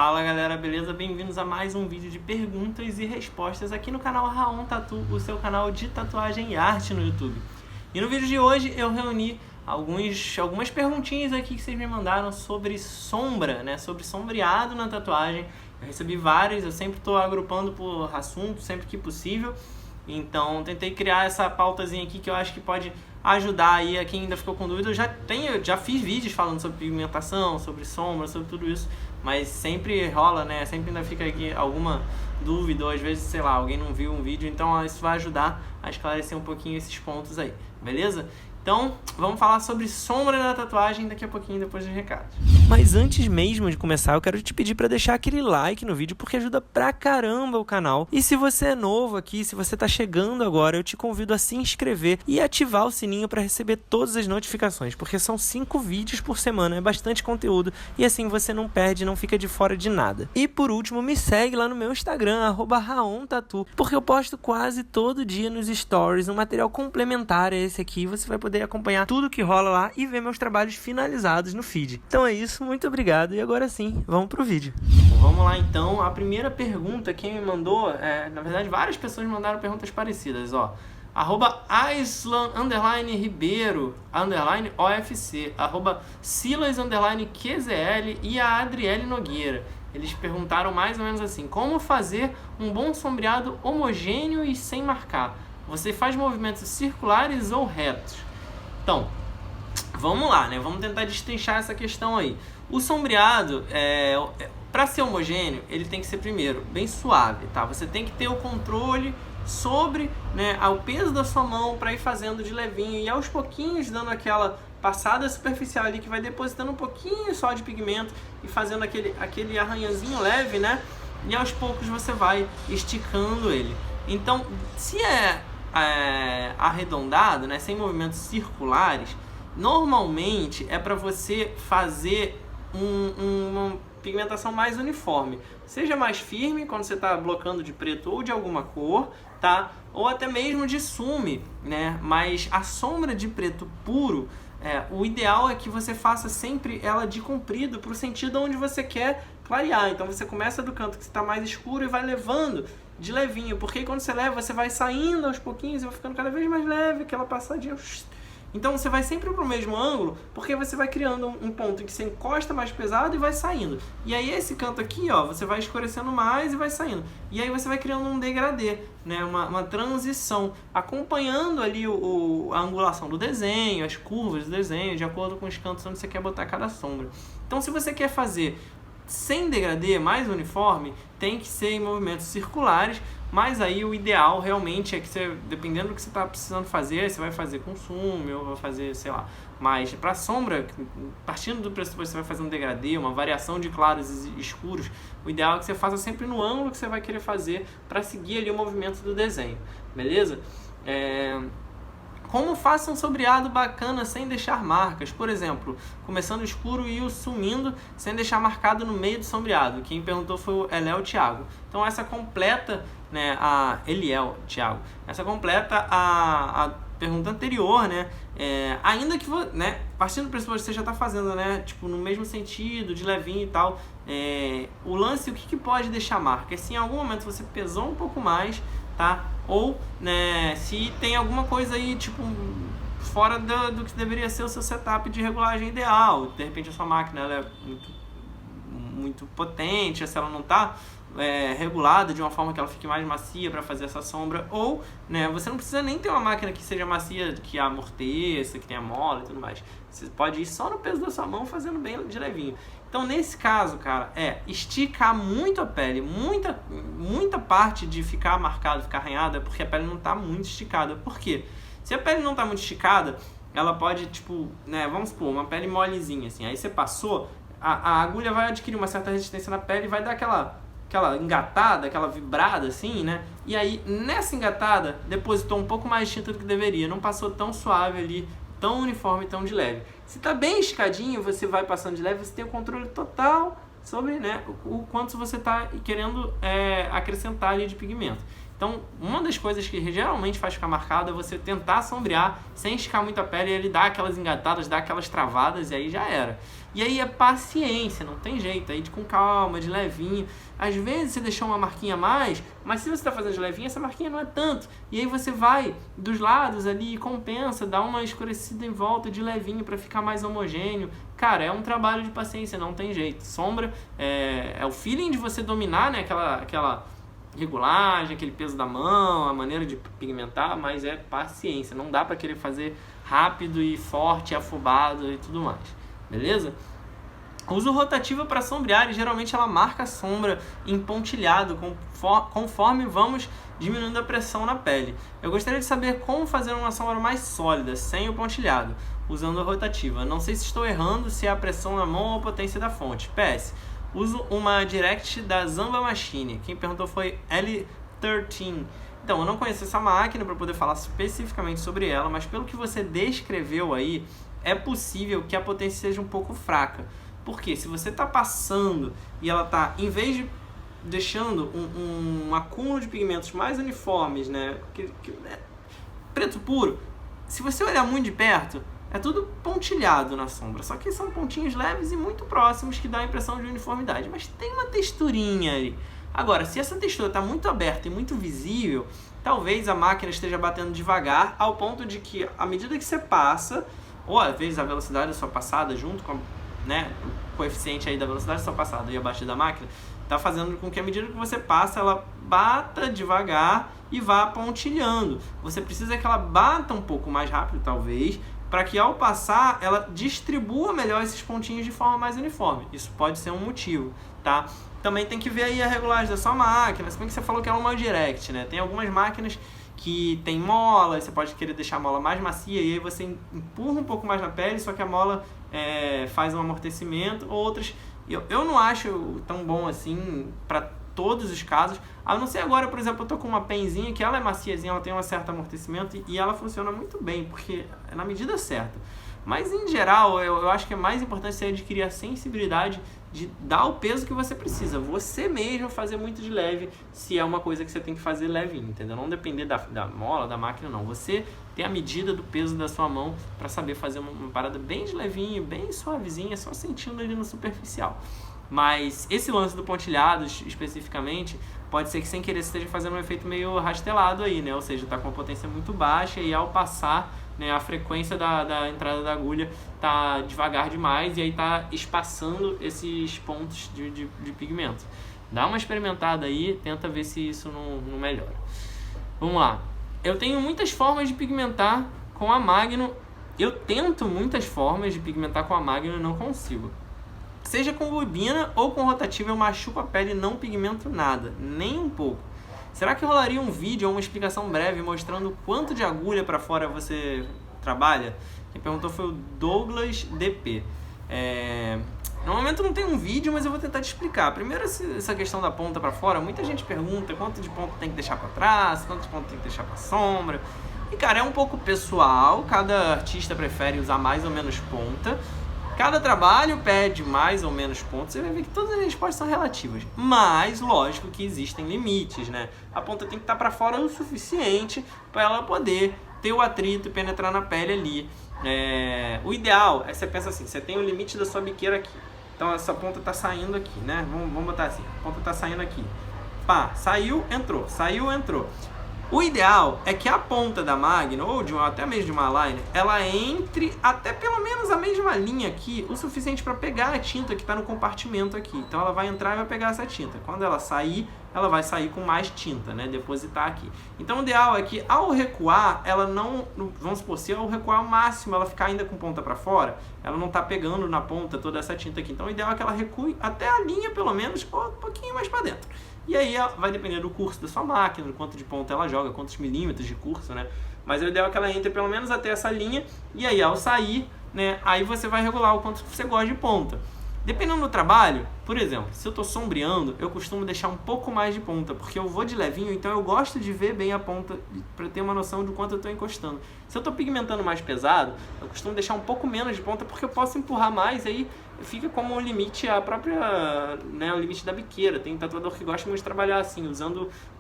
Fala galera, beleza? Bem-vindos a mais um vídeo de perguntas e respostas aqui no canal Raon Tatu, o seu canal de tatuagem e arte no YouTube. E no vídeo de hoje eu reuni algumas perguntinhas aqui que vocês me mandaram sobre sombra, né? Sobre sombreado na tatuagem. Eu recebi várias, eu sempre estou agrupando por assunto, sempre que possível. Então tentei criar essa pautazinha aqui que eu acho que pode ajudar aí a quem ainda ficou com dúvida. Eu já fiz vídeos falando sobre pigmentação, sobre sombra, sobre tudo isso, mas sempre rola, né? Sempre ainda fica aqui alguma dúvida, ou às vezes, sei lá, alguém não viu um vídeo, então isso vai ajudar a esclarecer um pouquinho esses pontos aí, beleza? Então, vamos falar sobre sombra na tatuagem daqui a pouquinho, depois dos recados. Mas antes mesmo de começar, eu quero te pedir para deixar aquele like no vídeo, porque ajuda pra caramba o canal. E se você é novo aqui, se você tá chegando agora, eu te convido a se inscrever e ativar o sininho para receber todas as notificações, porque são 5 vídeos por semana, é bastante conteúdo, e assim você não perde, não fica de fora de nada. E por último, me segue lá no meu Instagram, @RaonTatu, porque eu posto quase todo dia nos stories um material complementar a esse aqui, você vai poder acompanhar tudo que rola lá e ver meus trabalhos finalizados no feed. Então é isso, muito obrigado e agora sim, vamos pro vídeo. Bom, vamos lá então, a primeira pergunta, quem me mandou, na verdade várias pessoas mandaram perguntas parecidas, ó. @Aislan_Ribeiro _OFC, @Silas_QZL e a Adriele Nogueira. Eles perguntaram mais ou menos assim: como fazer um bom sombreado homogêneo e sem marcar? Você faz movimentos circulares ou retos? Então, vamos lá, né? Vamos tentar destrinchar essa questão aí. O sombreado, para ser homogêneo, ele tem que ser, primeiro, bem suave, tá? Você tem que ter o controle sobre, né, o peso da sua mão para ir fazendo de levinho e aos pouquinhos dando aquela passada superficial ali que vai depositando um pouquinho só de pigmento e fazendo aquele arranhãozinho leve, né? E aos poucos você vai esticando ele. Então, se arredondado, né, sem movimentos circulares, normalmente é para você fazer uma pigmentação mais uniforme, seja mais firme quando você está blocando de preto ou de alguma cor, tá? Ou até mesmo de sume, né? Mas a sombra de preto puro, o ideal é que você faça sempre ela de comprido para o sentido onde você quer clarear. Então você começa do canto que está mais escuro e vai levando de levinho, porque quando você leva, você vai saindo aos pouquinhos e vai ficando cada vez mais leve, aquela passadinha. Então você vai sempre para o mesmo ângulo, porque você vai criando um ponto em que você encosta mais pesado e vai saindo. E aí esse canto aqui, ó, você vai escurecendo mais e vai saindo. E aí você vai criando um degradê, né? Uma transição, acompanhando ali a angulação do desenho, as curvas do desenho, de acordo com os cantos onde você quer botar cada sombra. Então se você quer fazer sem degradê, mais uniforme, tem que ser em movimentos circulares, mas aí o ideal realmente é que você, dependendo do que você está precisando fazer, você vai fazer com sume ou vai fazer, sei lá, mais para sombra, partindo do pressuposto que você vai fazer um degradê, uma variação de claros e escuros, o ideal é que você faça sempre no ângulo que você vai querer fazer para seguir ali o movimento do desenho, beleza? Como faça um sombreado bacana sem deixar marcas? Por exemplo, começando escuro e o sumindo sem deixar marcado no meio do sombreado. Quem perguntou foi o Eliel Thiago. Então essa completa, né, Eliel Thiago. Essa completa a pergunta anterior, né? Ainda que, né, partindo do pressuposto que você já está fazendo, né, tipo, no mesmo sentido, de levinho e tal, o lance, o que pode deixar marca? É se em algum momento você pesou um pouco mais, tá? Ou, né, se tem alguma coisa aí, tipo, fora do que deveria ser o seu setup de regulagem ideal. De repente a sua máquina ela é muito potente, se ela não está regulada de uma forma que ela fique mais macia para fazer essa sombra. Ou, né, você não precisa nem ter uma máquina que seja macia, que amorteça, que tenha mola e tudo mais. Você pode ir só no peso da sua mão fazendo bem de levinho. Então, nesse caso, cara, esticar muito a pele, muita parte de ficar marcado, ficar arranhada, porque a pele não está muito esticada. Por quê? Se a pele não está muito esticada, ela pode, tipo, né, vamos supor, uma pele molezinha, assim, aí você passou, a agulha vai adquirir uma certa resistência na pele e vai dar aquela engatada, aquela vibrada, assim, né? E aí, nessa engatada, depositou um pouco mais de tinta do que deveria, não passou tão suave ali, tão uniforme, tão de leve. Se está bem esticadinho, você vai passando de leve, você tem o controle total sobre, né, o quanto você está querendo acrescentar ali de pigmento. Então, uma das coisas que geralmente faz ficar marcado é você tentar sombrear sem esticar muito a pele e ele dá aquelas engatadas, dá aquelas travadas e aí já era. E aí é paciência, não tem jeito, aí com calma, de levinho. Às vezes você deixou uma marquinha a mais, mas se você está fazendo de levinho, essa marquinha não é tanto. E aí você vai dos lados ali e compensa, dá uma escurecida em volta de levinho para ficar mais homogêneo. Cara, é um trabalho de paciência, não tem jeito. Sombra é o feeling de você dominar, né, aquela regulagem, aquele peso da mão, a maneira de pigmentar, mas é paciência. Não dá para querer fazer rápido e forte, afobado e tudo mais. Beleza? Uso rotativa para sombrear e geralmente ela marca a sombra em pontilhado conforme vamos diminuindo a pressão na pele. Eu gostaria de saber como fazer uma sombra mais sólida, sem o pontilhado, usando a rotativa. Não sei se estou errando, se é a pressão na mão ou a potência da fonte. PS, uso uma Direct da Zamba Machine. Quem perguntou foi L13. Então, eu não conheço essa máquina para poder falar especificamente sobre ela, mas pelo que você descreveu aí, é possível que a potência seja um pouco fraca. Porque se você está passando e ela está, em vez de deixando um acúmulo de pigmentos mais uniformes, né, preto puro, se você olhar muito de perto, é tudo pontilhado na sombra. Só que são pontinhos leves e muito próximos que dá a impressão de uniformidade. Mas tem uma texturinha ali. Agora, se essa textura está muito aberta e muito visível, talvez a máquina esteja batendo devagar, ao ponto de que, à medida que você passa, ou às vezes a velocidade da sua passada, junto com o coeficiente aí da velocidade da sua passada e abaixo da máquina, está fazendo com que à medida que você passa, ela bata devagar e vá pontilhando. Você precisa que ela bata um pouco mais rápido, talvez, para que ao passar, ela distribua melhor esses pontinhos de forma mais uniforme. Isso pode ser um motivo, tá? Também tem que ver aí a regulagem da sua máquina, se bem que você falou que ela é uma Direct, né? Tem algumas máquinas que tem mola, você pode querer deixar a mola mais macia e aí você empurra um pouco mais na pele, só que a mola faz um amortecimento. Outras, eu não acho tão bom assim para todos os casos, a não ser agora, por exemplo, eu tô com uma penzinha que ela é maciazinha, ela tem um certo amortecimento e ela funciona muito bem, porque é na medida certa. Mas em geral, eu acho que é mais importante você adquirir a sensibilidade de dar o peso que você precisa. Você mesmo fazer muito de leve, se é uma coisa que você tem que fazer levinho, entendeu? Não depender da mola, da máquina, não. Você tem a medida do peso da sua mão para saber fazer uma parada bem de levinho, bem suavezinha, só sentindo ali no superficial. Mas esse lance do pontilhado, especificamente, pode ser que sem querer você esteja fazendo um efeito meio rastelado aí, né? Ou seja, está com uma potência muito baixa e ao passar, né, a frequência da entrada da agulha tá devagar demais e aí tá espaçando esses pontos de pigmento. Dá uma experimentada aí, tenta ver se isso não melhora. Vamos lá. Eu tenho muitas formas de pigmentar com a Magnum. Eu tento muitas formas de pigmentar com a Magnum e não consigo. Seja com bobina ou com rotativa, eu machuco a pele e não pigmento nada, nem um pouco. Será que rolaria um vídeo ou uma explicação breve mostrando quanto de agulha para fora você trabalha? Quem perguntou foi o Douglas DP. No momento não tem um vídeo, mas eu vou tentar te explicar. Primeiro, essa questão da ponta para fora, muita gente pergunta quanto de ponta tem que deixar para trás, quanto de ponta tem que deixar para sombra. E cara, é um pouco pessoal, cada artista prefere usar mais ou menos ponta. Cada trabalho pede mais ou menos pontos, você vai ver que todas as respostas são relativas. Mas, lógico que existem limites, né? A ponta tem que estar para fora o suficiente para ela poder ter o atrito e penetrar na pele ali. O ideal é você pensar assim, você tem o limite da sua biqueira aqui. Então essa ponta está saindo aqui, né? Vamos botar assim, a ponta está saindo aqui. Pá, saiu, entrou, saiu, entrou. O ideal é que a ponta da Magnum, ou até mesmo de uma liner, ela entre até pelo menos a mesma linha aqui, o suficiente para pegar a tinta que está no compartimento aqui. Então ela vai entrar e vai pegar essa tinta. Quando ela sair, ela vai sair com mais tinta, né? Depositar aqui. Então o ideal é que ao recuar, ela não, vamos supor, se ao recuar ao máximo, ela ficar ainda com ponta para fora, ela não está pegando na ponta toda essa tinta aqui. Então o ideal é que ela recue até a linha, pelo menos, ou um pouquinho mais para dentro. E aí vai depender do curso da sua máquina, do quanto de ponta ela joga, quantos milímetros de curso, né? Mas o ideal é que ela entre pelo menos até essa linha, e aí ao sair, né, aí você vai regular o quanto você gosta de ponta. Dependendo do trabalho, por exemplo, se eu estou sombreando, eu costumo deixar um pouco mais de ponta, porque eu vou de levinho, então eu gosto de ver bem a ponta para ter uma noção de quanto eu estou encostando. Se eu estou pigmentando mais pesado, eu costumo deixar um pouco menos de ponta, porque eu posso empurrar mais, aí fica como um limite a própria, né, o limite da biqueira. Tem tatuador que gosta muito de trabalhar assim,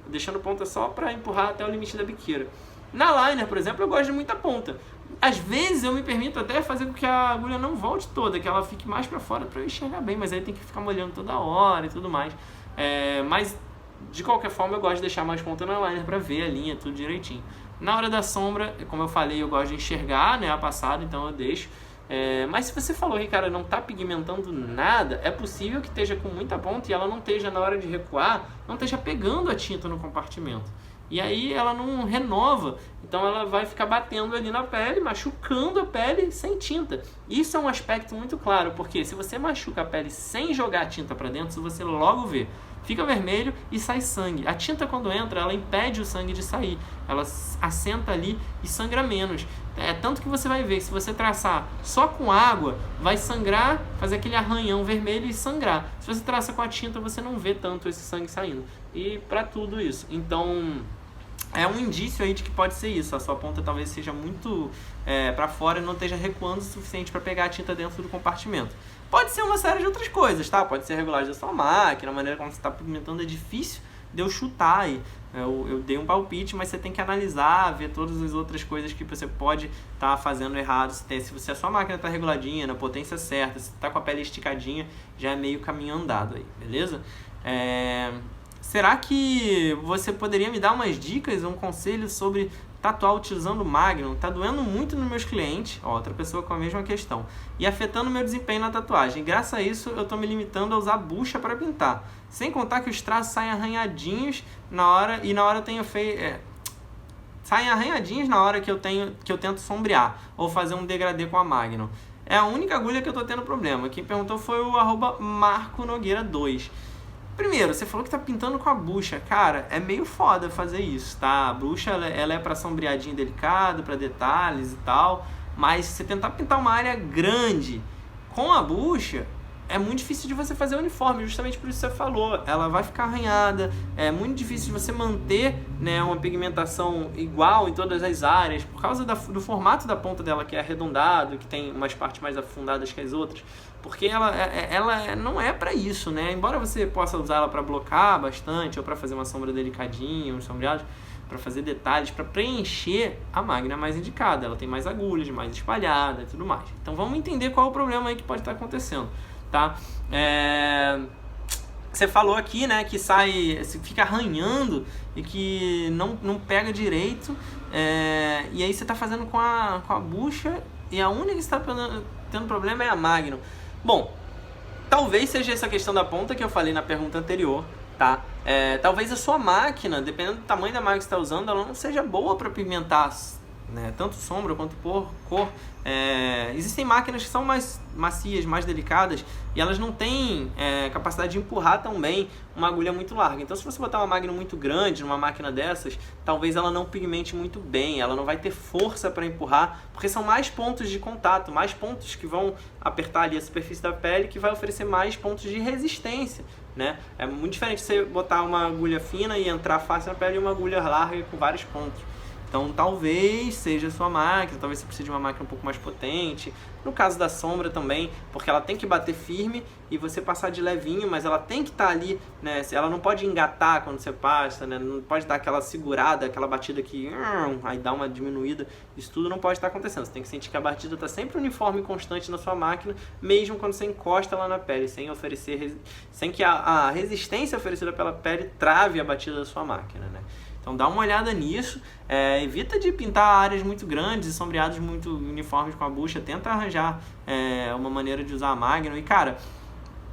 deixando ponta só para empurrar até o limite da biqueira. Na liner, por exemplo, eu gosto de muita ponta. Às vezes eu me permito até fazer com que a agulha não volte toda, que ela fique mais para fora para eu enxergar bem, mas aí tem que ficar molhando toda hora e tudo mais. Mas de qualquer forma eu gosto de deixar mais ponta na liner para ver a linha, tudo direitinho. Na hora da sombra, como eu falei, eu gosto de enxergar, né, a passada, então eu deixo. Mas se você falou que, cara, não está pigmentando nada, é possível que esteja com muita ponta e ela não esteja, na hora de recuar, não esteja pegando a tinta no compartimento. E aí ela não renova, então ela vai ficar batendo ali na pele, machucando a pele sem tinta. Isso é um aspecto muito claro, porque se você machuca a pele sem jogar a tinta para dentro, você logo vê. Fica vermelho e sai sangue. A tinta, quando entra, ela impede o sangue de sair. Ela assenta ali e sangra menos. Tanto que você vai ver, se você traçar só com água, vai sangrar, fazer aquele arranhão vermelho e sangrar. Se você traça com a tinta, você não vê tanto esse sangue saindo. E para tudo isso. Então, é um indício aí de que pode ser isso. A sua ponta talvez seja muito para fora e não esteja recuando o suficiente para pegar a tinta dentro do compartimento. Pode ser uma série de outras coisas, tá? Pode ser a regulagem da sua máquina, a maneira como você está pigmentando é difícil de eu chutar aí. Eu dei um palpite, mas você tem que analisar, ver todas as outras coisas que você pode estar fazendo errado. Se a sua máquina está reguladinha, na potência certa, se está com a pele esticadinha, já é meio caminho andado aí, beleza? Será que você poderia me dar umas dicas, um conselho sobre tatuar utilizando o Magnum? Tá doendo muito nos meus clientes, outra pessoa com a mesma questão, e afetando meu desempenho na tatuagem. Graças a isso, eu tô me limitando a usar bucha para pintar. Sem contar que os traços saem arranhadinhos na hora, e na hora eu tenho saem arranhadinhos na hora que eu tento sombrear, ou fazer um degradê com a Magnum. É a única agulha que eu tô tendo problema. Quem perguntou foi o @MarcoNogueira2. Primeiro, você falou que tá pintando com a bucha. Cara, é meio foda fazer isso, tá? A bucha, ela é pra sombreadinho delicado, pra detalhes e tal. Mas se você tentar pintar uma área grande com a bucha, é muito difícil de você fazer o uniforme, justamente por isso que você falou. Ela vai ficar arranhada, é muito difícil de você manter, né, uma pigmentação igual em todas as áreas, por causa do formato da ponta dela, que é arredondado, que tem umas partes mais afundadas que as outras. Porque ela não é para isso, né? Embora você possa usar ela para blocar bastante, ou para fazer uma sombra delicadinha, uns sombreados, para fazer detalhes, para preencher, a máquina é mais indicada. Ela tem mais agulhas, mais espalhada e tudo mais. Então vamos entender qual é o problema aí que pode estar acontecendo, tá? Você falou aqui, né, que fica arranhando e que não pega direito, e aí você está fazendo com a bucha, e a única que está tendo problema é a Magnum. Bom, talvez seja essa questão da ponta que eu falei na pergunta anterior, tá? Talvez a sua máquina, dependendo do tamanho da máquina que você está usando, ela não seja boa para pigmentar, né, tanto sombra quanto cor. Existem máquinas que são mais macias, mais delicadas, e elas não têm capacidade de empurrar tão bem uma agulha muito larga. Então, se você botar uma máquina muito grande numa máquina dessas, talvez ela não pigmente muito bem, ela não vai ter força para empurrar, porque são mais pontos de contato, mais pontos que vão apertar ali a superfície da pele, que vai oferecer mais pontos de resistência, né? É muito diferente você botar uma agulha fina e entrar fácil na pele e uma agulha larga com vários pontos. Então, talvez seja a sua máquina, talvez você precise de uma máquina um pouco mais potente. No caso da sombra também, porque ela tem que bater firme e você passar de levinho, mas ela tem que estar ali, né? Ela não pode engatar quando você passa, né? Não pode dar aquela segurada, aquela batida que aí dá uma diminuída. Isso tudo não pode estar acontecendo. Você tem que sentir que a batida está sempre uniforme e constante na sua máquina, mesmo quando você encosta lá na pele, sem que a resistência oferecida pela pele trave a batida da sua máquina, né? Então dá uma olhada nisso, evita de pintar áreas muito grandes e sombreados muito uniformes com a bucha, tenta arranjar uma maneira de usar a Magnum. E cara,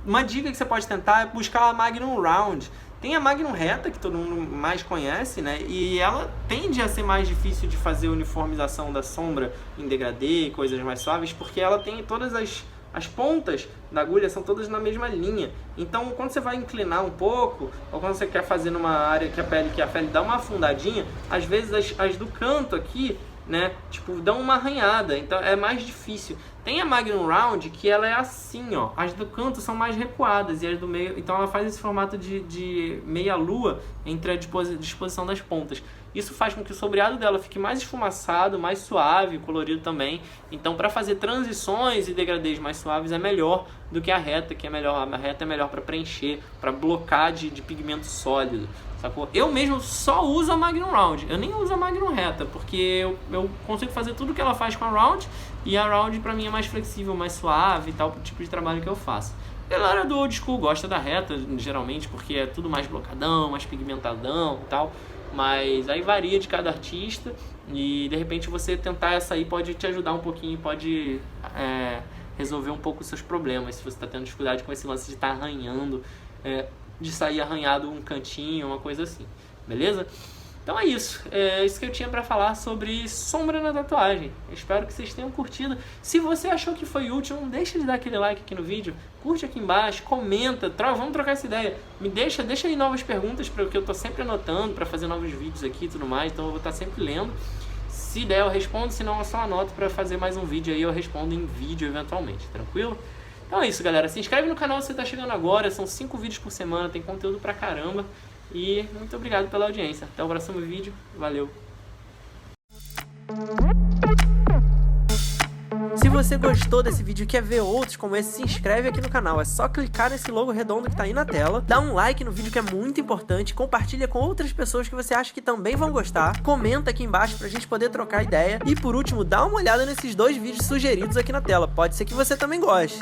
uma dica que você pode tentar é buscar a Magnum Round. Tem a Magnum reta, que todo mundo mais conhece, né? E ela tende a ser mais difícil de fazer uniformização da sombra em degradê e coisas mais suaves, porque ela tem todas as pontas da agulha são todas na mesma linha. Então, quando você vai inclinar um pouco, ou quando você quer fazer numa área que a pele dá uma afundadinha, às vezes as do canto aqui, né, tipo, dão uma arranhada. Então, é mais difícil. Tem a Magnum Round que ela é assim, ó. As do canto são mais recuadas e as do meio... Então ela faz esse formato de meia-lua entre a disposição das pontas. Isso faz com que o sombreado dela fique mais esfumaçado, mais suave, colorido também. Então para fazer transições e degradês mais suaves é melhor do que a reta, que é melhor. A reta é melhor para preencher, para blocar de pigmento sólido. Sacou? Eu mesmo só uso a Magnum Round, eu nem uso a Magnum Reta, porque eu consigo fazer tudo que ela faz com a Round, e a Round pra mim é mais flexível, mais suave e tal, pro tipo de trabalho que eu faço. A galera do Old School gosta da Reta, geralmente, porque é tudo mais blocadão, mais pigmentadão e tal, mas aí varia de cada artista, e de repente você tentar essa aí pode te ajudar um pouquinho, pode resolver um pouco os seus problemas, se você está tendo dificuldade com esse lance de estar arranhando, de sair arranhado um cantinho, uma coisa assim, beleza? Então é isso que eu tinha pra falar sobre sombra na tatuagem. Eu espero que vocês tenham curtido. Se você achou que foi útil, não deixa de dar aquele like aqui no vídeo, curte aqui embaixo, comenta, vamos trocar essa ideia. Deixa aí novas perguntas, porque eu tô sempre anotando pra fazer novos vídeos aqui e tudo mais, então eu vou estar sempre lendo. Se der eu respondo, se não eu só anoto pra fazer mais um vídeo aí, eu respondo em vídeo eventualmente, tranquilo? Então é isso, galera. Se inscreve no canal se você tá chegando agora. São 5 vídeos por semana, tem conteúdo pra caramba. E muito obrigado pela audiência. Até o próximo vídeo. Valeu! Se você gostou desse vídeo e quer ver outros como esse, se inscreve aqui no canal. É só clicar nesse logo redondo que tá aí na tela, dá um like no vídeo que é muito importante, compartilha com outras pessoas que você acha que também vão gostar, comenta aqui embaixo pra gente poder trocar ideia e por último, dá uma olhada nesses 2 vídeos sugeridos aqui na tela, pode ser que você também goste.